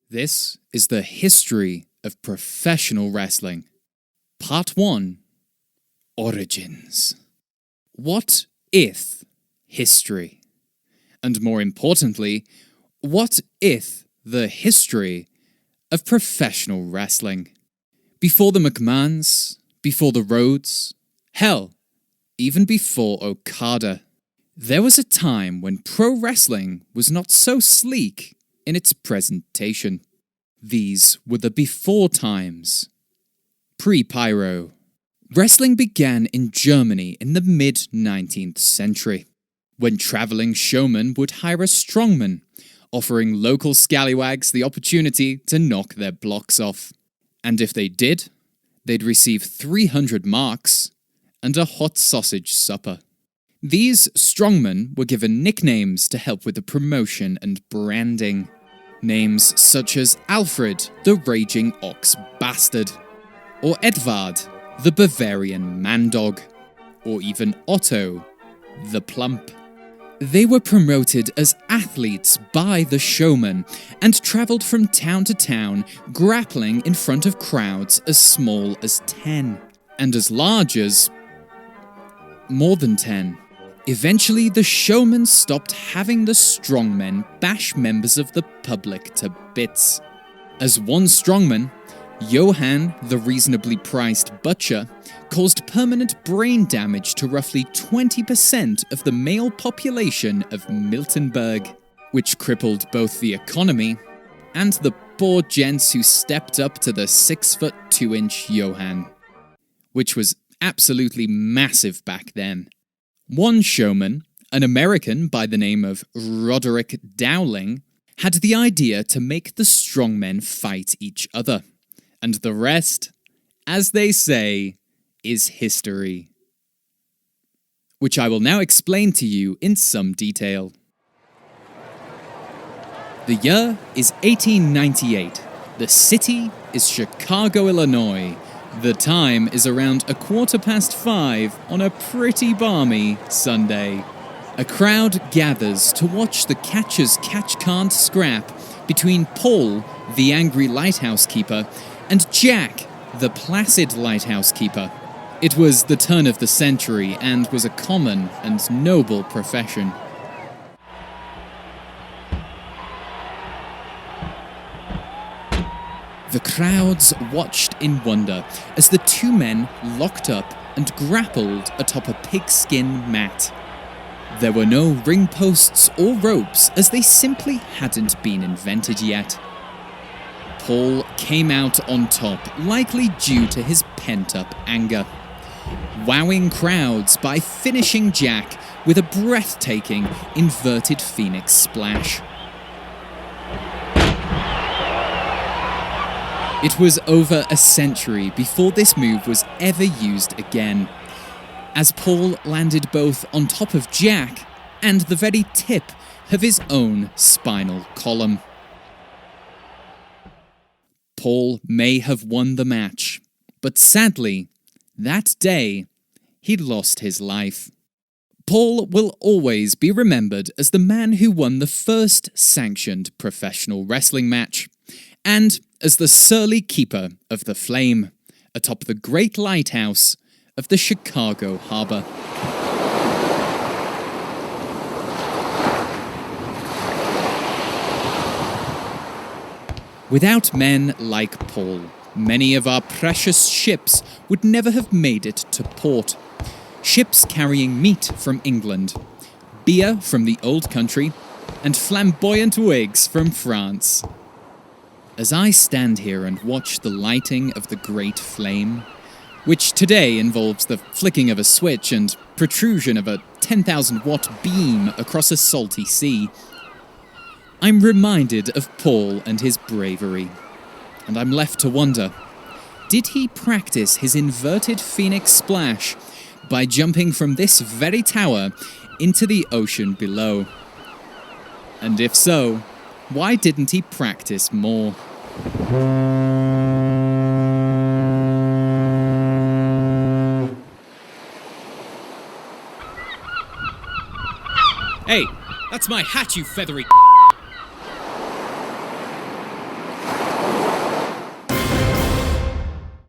This is the history of professional wrestling. Part 1. Origins. What is history? And more importantly, what is the history of professional wrestling? Before the McMahons, before the Rhodes, hell, even before Okada, there was a time when pro wrestling was not so sleek in its presentation. These were the before times. Pre-Pyro. Wrestling began in Germany in the mid-19th century, when travelling showmen would hire a strongman, offering local scallywags the opportunity to knock their blocks off. And if they did, they'd receive 300 marks and a hot sausage supper. These strongmen were given nicknames to help with the promotion and branding. Names such as Alfred, the Raging Ox Bastard, or Edvard, the Bavarian Man-Dog, or even Otto, the Plump. They were promoted as athletes by the showman and travelled from town to town, grappling in front of crowds as small as 10, and as large as more than 10. Eventually, the showman stopped having the strongmen bash members of the public to bits. As one strongman, Johann, the reasonably priced butcher, caused permanent brain damage to roughly 20% of the male population of Miltenberg, which crippled both the economy and the poor gents who stepped up to the 6'2" Johann, which was absolutely massive back then. One showman, an American by the name of Roderick Dowling, had the idea to make the strongmen fight each other. And the rest, as they say, is history. Which I will now explain to you in some detail. The year is 1898. The city is Chicago, Illinois. The time is around 5:15 on a pretty balmy Sunday. A crowd gathers to watch the catcher's catch-can't scrap between Paul, the angry lighthouse keeper, and Jack, the placid lighthouse keeper. It was the turn of the century and was a common and noble profession. The crowds watched in wonder as the two men locked up and grappled atop a pigskin mat. There were no ring posts or ropes as they simply hadn't been invented yet. Paul came out on top, likely due to his pent-up anger, wowing crowds by finishing Jack with a breathtaking inverted phoenix splash. It was over a century before this move was ever used again, as Paul landed both on top of Jack and the very tip of his own spinal column. Paul may have won the match, but sadly, that day, he lost his life. Paul will always be remembered as the man who won the first sanctioned professional wrestling match, and as the surly keeper of the flame atop the great lighthouse of the Chicago Harbor. Without men like Paul, many of our precious ships would never have made it to port. Ships carrying meat from England, beer from the old country, and flamboyant wigs from France. As I stand here and watch the lighting of the Great Flame, which today involves the flicking of a switch and protrusion of a 10,000-watt beam across a salty sea, I'm reminded of Paul and his bravery, and I'm left to wonder, did he practice his inverted phoenix splash by jumping from this very tower into the ocean below? And if so, why didn't he practice more? Hey, that's my hat, you feathery